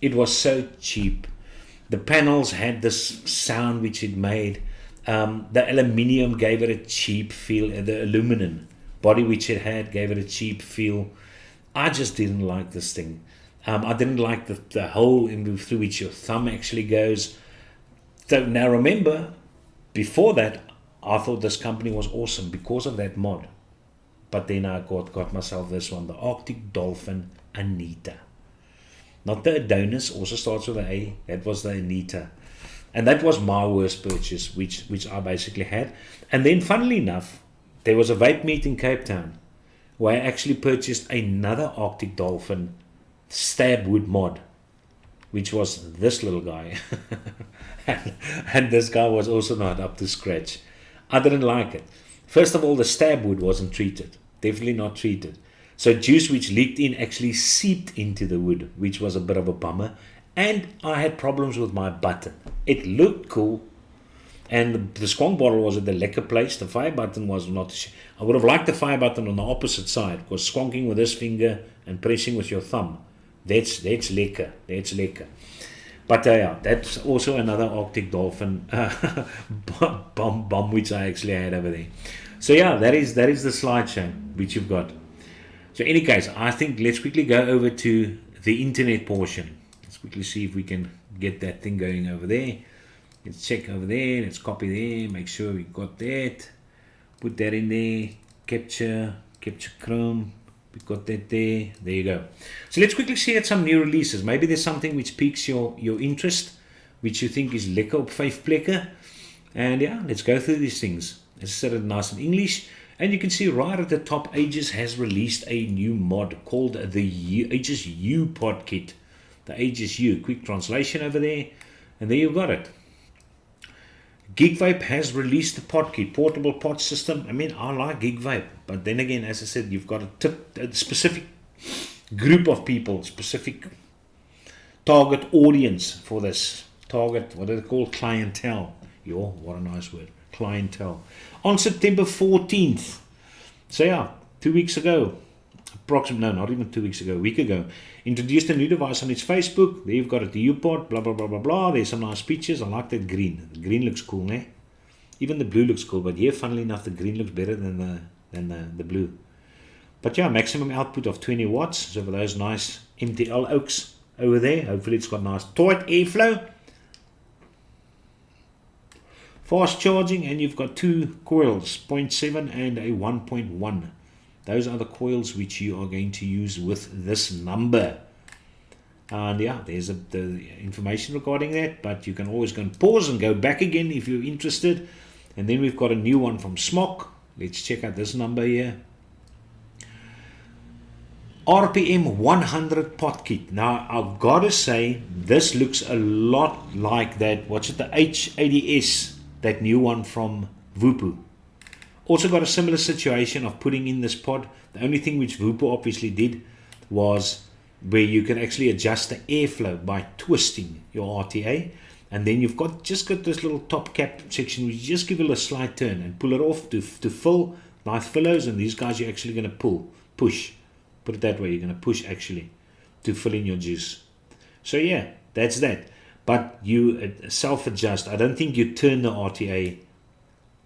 It was so cheap. The panels had this sound which it made. The aluminium gave it a cheap feel. The aluminum body which it had gave it a cheap feel. I just didn't like this thing. I didn't like the hole through which your thumb actually goes. So now remember, before that, I thought this company was awesome because of that mod. But then I got myself this one, the Arctic Dolphin Anita. Not the Adonis, also starts with an A. That was the Anita. And that was my worst purchase, which I basically had. And then, funnily enough, there was a vape meet in Cape Town where I actually purchased another Arctic Dolphin stab wood mod, which was this little guy. and this guy was also not up to scratch. I didn't like it. First of all, the stab wood wasn't treated. Definitely not treated. So juice which leaked in actually seeped into the wood, which was a bit of a bummer. And I had problems with my button. It looked cool. And the squonk bottle was at the lekker place. The fire button was not. I would have liked the fire button on the opposite side, because squonking with this finger and pressing with your thumb, that's lekker. That's lekker. But yeah, that's also another Arctic Dolphin bomb which I actually had over there. So yeah, that is the slideshow which you've got. So in any case, I think let's quickly go over to the internet portion. Let's quickly see if we can get that thing going over there. Let's check over there. Let's copy there. Make sure we got that. Put that in there. Capture Chrome. We got that there. There you go. So let's quickly see at some new releases. Maybe there's something which piques your interest, which you think is lekker op 5 plekke. And yeah, let's go through these things. Let's set it nice in English. And you can see right at the top, Aegis has released a new mod called the Aegis U pod kit. The Aegis U, quick translation over there. And there you've got it. Gig Vape has released the pod kit, portable pod system. I mean, I like Gig Vape, but then again, as I said, you've got a specific group of people, specific target audience for this. Target, what are they called? Clientele. Yo, what a nice word. Clientele. On September 14th. So yeah, 2 weeks ago. Approximately, no, not even 2 weeks ago, a week ago. Introduced a new device on its Facebook. There you've got it, the U-Pod, blah, blah, blah, blah, blah. There's some nice pictures. I like that green. The green looks cool, eh? Even the blue looks cool, but here, funnily enough, the green looks better than the blue. But yeah, maximum output of 20 watts. So for those nice MTL oaks over there, hopefully it's got nice tight airflow. Fast charging, and you've got two coils, 0.7 and a 1.1. Those are the coils which you are going to use with this number. And yeah, there's the information regarding that, but you can always go and pause and go back again if you're interested. And then we've got a new one from Smock. Let's check out this number here. RPM 100 pot kit. Now I've got to say, this looks a lot like that, what's it, the H80S, that new one from Vupu. Also got a similar situation of putting in this pod. The only thing which Vupu obviously did was where you can actually adjust the airflow by twisting your RTA, and then you've got this little top cap section which you just give it a slight turn and pull it off to fill nice fillows, and these guys you're actually going to push, put it that way, you're going to push actually to fill in your juice. So yeah, that's that. But you self adjust. I don't think you turn the RTA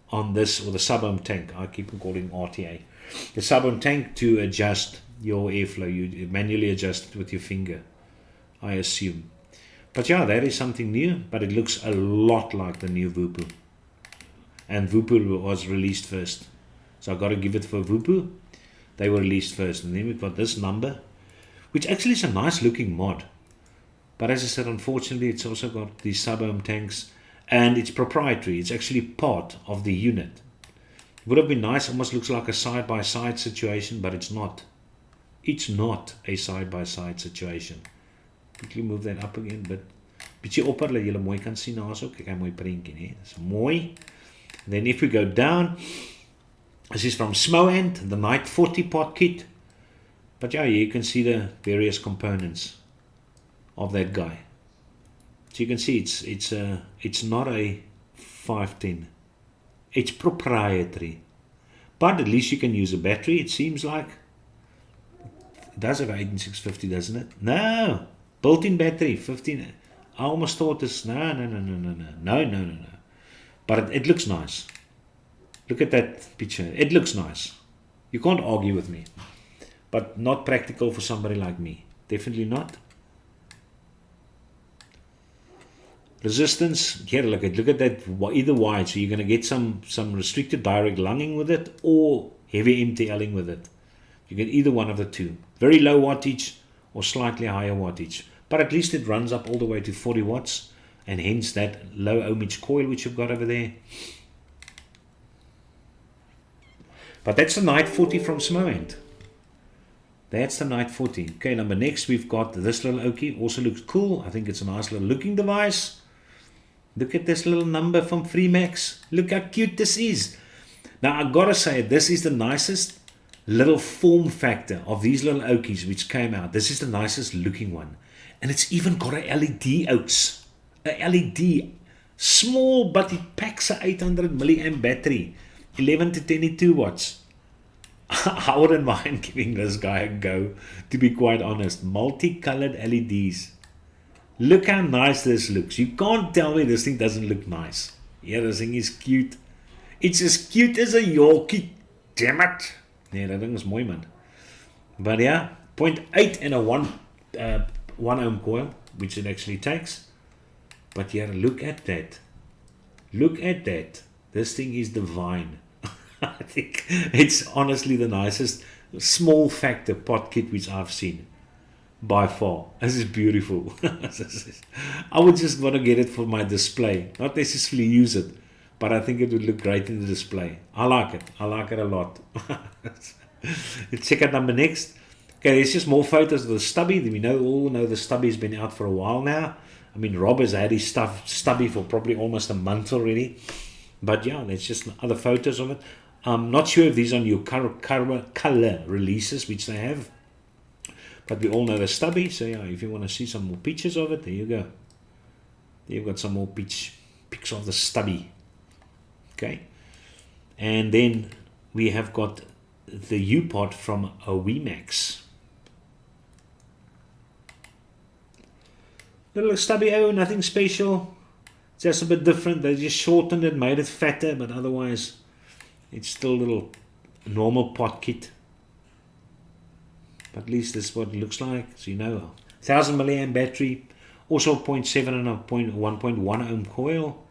on this, or the sub-ohm tank, I keep calling RTA, the sub-ohm tank, to adjust your airflow. You manually adjust it with your finger, I assume. But yeah, that is something new, but it looks a lot like the new Vupu. And Vupu was released first. So I got to give it for Vupu. They were released first. And then we've got this number, which actually is a nice looking mod. But as I said, unfortunately, it's also got these sub-ohm tanks, and it's proprietary. It's actually part of the unit. It would have been nice, almost looks like a side-by-side situation, but it's not. It's not a side-by-side situation. Quickly move that up again, but bietjie opper dat julle mooi kan sien daarso. Kyk, hy mooi prentjie, né? Dis mooi. Then if we go down, this is from Smoant, the Night 40 pot kit. But yeah, you can see the various components of that guy. So you can see it's not a 510. It's proprietary. But at least you can use a battery, it seems like. It does have 18650, doesn't it? No! Built-in battery, 15. I almost thought this. No. But it looks nice. Look at that picture. It looks nice. You can't argue with me. But not practical for somebody like me. Definitely not. Resistance, here look at that, either wide, so you're going to get some restricted direct lunging with it, or heavy MTLing with it. You get either one of the two. Very low wattage or slightly higher wattage. But at least it runs up all the way to 40 watts, and hence that low ohmage coil which you've got over there. But that's the Night 40 from Smoant. That's the Night 40. Okay, number next we've got this little Okie. Also looks cool. I think it's a nice little looking device. Look at this little number from Freemax. Look how cute this is. Now I've got to say, this is the nicest little form factor of these little Okies which came out. This is the nicest looking one. And it's even got a LED outs. A LED. Small, but it packs a 800 milliamp battery. 11 to 22 watts. I wouldn't mind giving this guy a go, to be quite honest. Multicolored LEDs. Look how nice this looks. You can't tell me this thing doesn't look nice. Yeah, this thing is cute. It's as cute as a Yorkie. Damn it. Nee, dat ding is mooi, man. But yeah, 0.8 and a 1 ohm coil, which it actually takes. But yeah, look at that. Look at that. This thing is divine. I think it's honestly the nicest small factor pot kit which I've seen. By far. This is beautiful. I would just want to get it for my display. Not necessarily use it, but I think it would look great in the display. I like it. I like it a lot. Let's check out number next. Okay, there's just more photos of the stubby. We all know the stubby's been out for a while now. I mean, Rob has had his stubby for probably almost a month already. But yeah, there's just other photos of it. I'm not sure if these are new color releases, which they have. But we all know the stubby, so yeah, if you want to see some more pictures of it, there you go. There you've got some more pics of the stubby. Okay. And then we have got the U-part from a Wemax. Little stubby nothing special. Just a bit different. They just shortened it, made it fatter, but otherwise it's still a little normal pot kit. But at least this is what it looks like. So you know, 1000 milliamp battery, also 0.7 and a 1.1 ohm coil.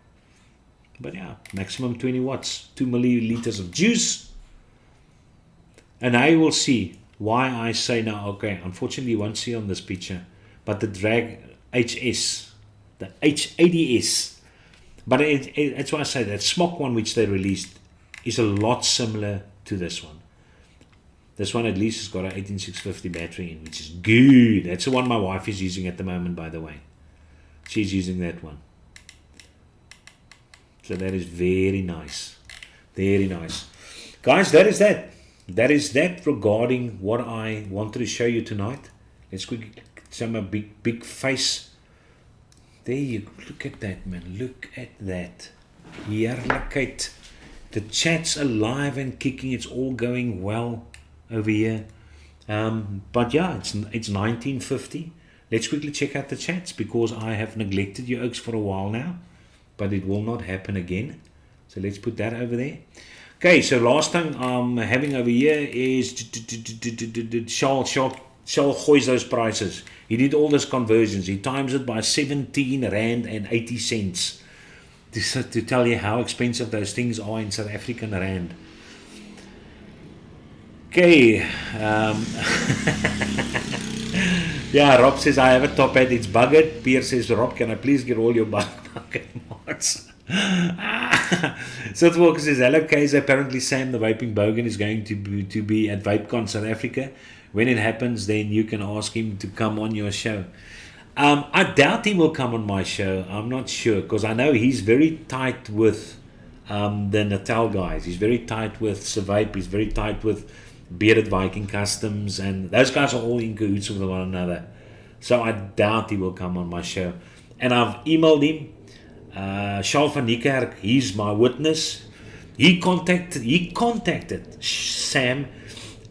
But yeah, maximum 20 watts, 2 milliliters of juice. And I will see why I say now, okay, unfortunately you won't see on this picture, but the drag HS, the H80S, but that's why I say that Smok one which they released is a lot similar to this one. This one at least has got an 18650 battery in, which is good. That's the one my wife is using at the moment, by the way. She's using that one. So that is very nice. Very nice. Guys, that is that. That is that regarding what I wanted to show you tonight. Let's quickly show my big face. There you look at that, man. Look at that. Heerlikheid. The chat's alive and kicking. It's all going well over here. But yeah, it's 1950. Let's quickly check out the chats because I have neglected you oaks for a while now. But it will not happen again. So let's put that over there. Okay, so last thing I'm having over here is Charles goois those prices. He did all those conversions. He times it by 17 rand and 80 cents to tell you how expensive those things are in South African rand. Okay. Yeah, Rob says, I have a top hat, it's buggered. Pierre says, Rob, can I please get all your bucket mods? Sith Walker says, hello Kaiser, apparently Sam the Vaping Bogan is going to be at VapeCon South Africa. When it happens, then you can ask him to come on your show. I doubt he will come on my show. I'm not sure, because I know he's very tight with the Natal guys. He's very tight with Survive. He's very tight with Bearded Viking Customs, and those guys are all in cahoots with one another. So I doubt he will come on my show. And I've emailed him. Charles van Niekerk, he's my witness. He contacted Sam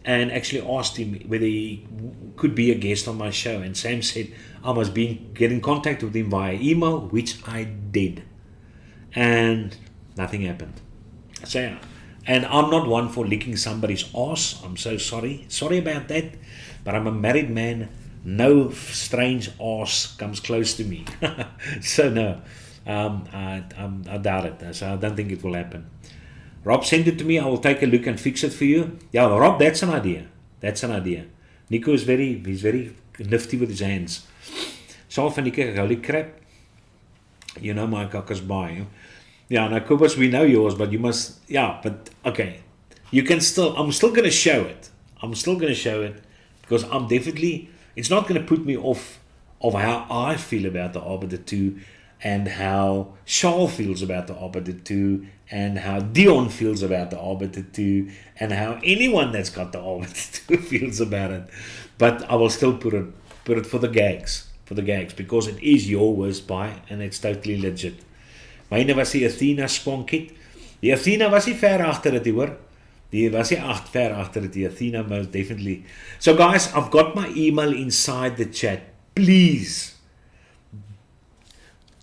and actually asked him whether he could be a guest on my show. And Sam said I must get in contact with him via email, which I did. And nothing happened. So yeah. And I'm not one for licking somebody's ass. I'm so sorry. Sorry about that. But I'm a married man. No strange ass comes close to me. So no. I doubt it. So I don't think it will happen. Rob, send it to me. I will take a look and fix it for you. Yeah, Rob, that's an idea. That's an idea. Nico is he's very nifty with his hands. Salve van Nico, holy crap. You know my caucus by. Yeah, no, Kubas, we know yours, but you must, yeah, but okay. You can still, I'm still going to show it. I'm still going to show it because I'm definitely, it's not going to put me off of how I feel about the Arbiter 2 and how Charles feels about the Arbiter 2 and how Dion feels about the Arbiter 2 and how anyone that's got the Arbiter 2 feels about it. But I will still put it for the gags, because it is your worst buy and it's totally legit. Myne was die Athena Sponkit. Die Athena was nie ver agter dit hoor. Die was nie ver agter dit. Die Athena most definitely. So guys, I've got my email inside the chat. Please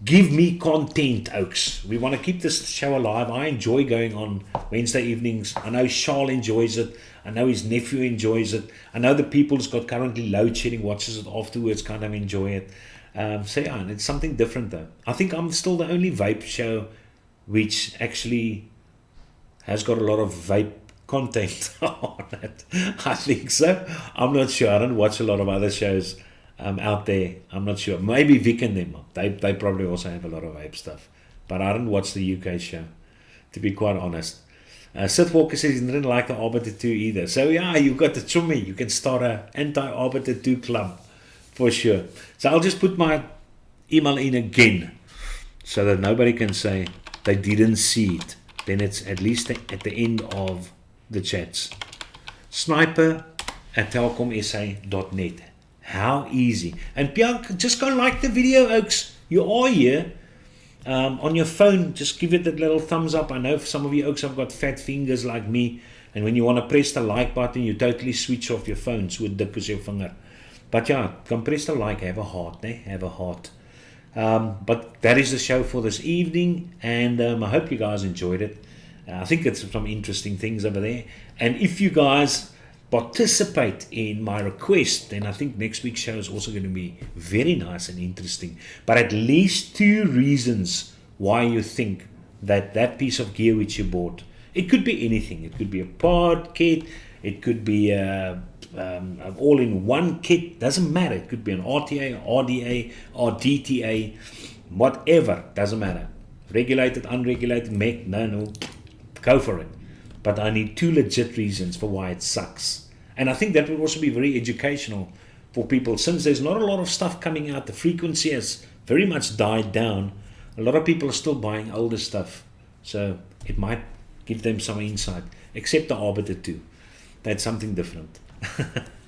give me content, Oaks. We want to keep this show alive. I enjoy going on Wednesday evenings. I know Charles enjoys it. I know his nephew enjoys it. I know the people who's got currently load shedding watches it afterwards kind of enjoy it. So yeah, and it's something different though. I think I'm still the only vape show which actually has got a lot of vape content on it. I think so. I'm not sure. I don't watch a lot of other shows out there. I'm not sure. Maybe Vic and them. They probably also have a lot of vape stuff. But I don't watch the UK show, to be quite honest. Sith Walker says he didn't like the Arbiter 2 either. So yeah, you've got the chummy. You can start an anti-Arbiter 2 club. For sure. So I'll just put my email in again so that nobody can say they didn't see it. Then it's at least at the end of the chats. Sniper@telkomsa.net. How easy. And just go like the video, Oaks. You are here. On your phone, just give it that little thumbs up. I know some of you Oaks have got fat fingers like me, and when you want to press the like button, you totally switch off your phone, so dik is your finger. But yeah, come press the like, have a heart, have a heart. But that is the show for this evening, and I hope you guys enjoyed it. I think it's some interesting things over there. And if you guys participate in my request, then I think next week's show is also going to be very nice and interesting. But at least 2 reasons why you think that piece of gear which you bought, it could be anything. It could be a pod kit, it could be an all-in-one kit, doesn't matter. It could be an RTA, RDA, or DTA, whatever, doesn't matter. Regulated, unregulated, mech, no, go for it. But I need 2 legit reasons for why it sucks. And I think that will also be very educational for people. Since there's not a lot of stuff coming out, the frequency has very much died down. A lot of people are still buying older stuff. So it might give them some insight. Except the Arbiter 2. That's something different.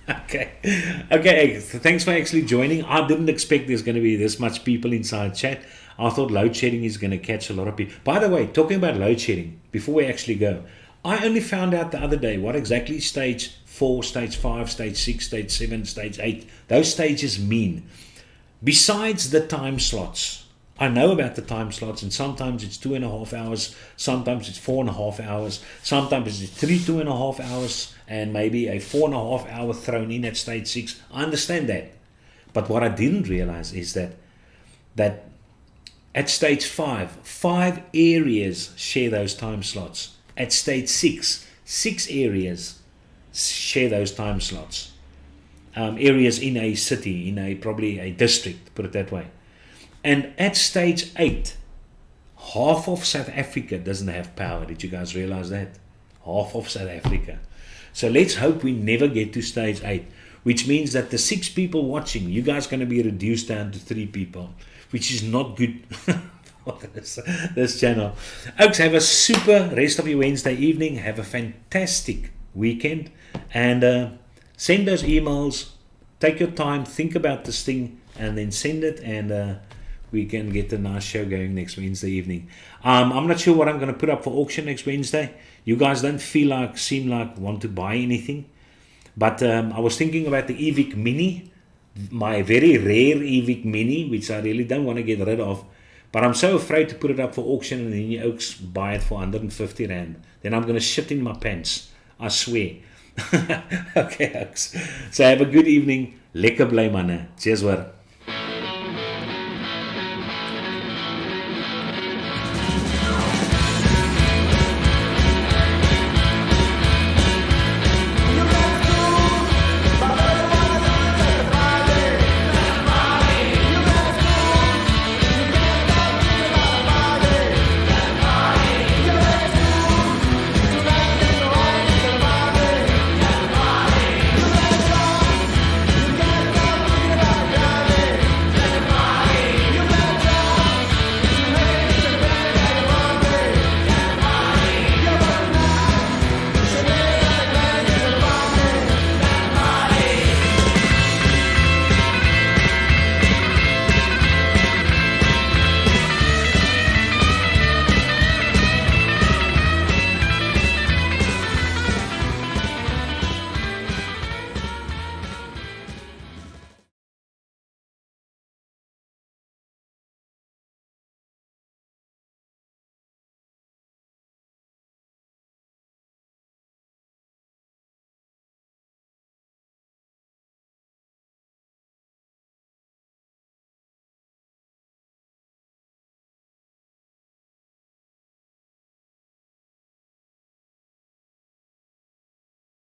Okay, so thanks for actually joining. I didn't expect there's going to be this much people inside chat. I thought load shedding is going to catch a lot of people. By the way, talking about load shedding, before we actually go, I only found out the other day what exactly stage 4, stage 5, stage 6, stage 7, stage 8, those stages mean. Besides the time slots, I know about the time slots, and sometimes it's 2.5 hours, sometimes it's 4.5 hours, sometimes it's 2.5 hours, and maybe a 4.5 hour thrown in at stage 6. I understand that. But what I didn't realize is that at stage 5 areas share those time slots. At stage 6 areas share those time slots. Areas in a city, in probably a district, put it that way. And at stage 8, half of South Africa doesn't have power. Did you guys realize that? Half of South Africa. So let's hope we never get to stage 8, which means that the 6 people watching, you guys are going to be reduced down to 3 people, which is not good for this channel. Oaks, have a super rest of your Wednesday evening. Have a fantastic weekend, and send those emails. Take your time, think about this thing, and then send it, and we can get a nice show going next Wednesday evening. I'm not sure what I'm going to put up for auction next Wednesday. You guys don't seem like want to buy anything, but I was thinking about the Evic Mini, my very rare Evic Mini, which I really don't want to get rid of. But I'm so afraid to put it up for auction, and then you Oaks buy it for 150 Rand. Then I'm going to shit in my pants. I swear. Okay, Oaks. So have a good evening. Lekker bly manne. Cheers hoor.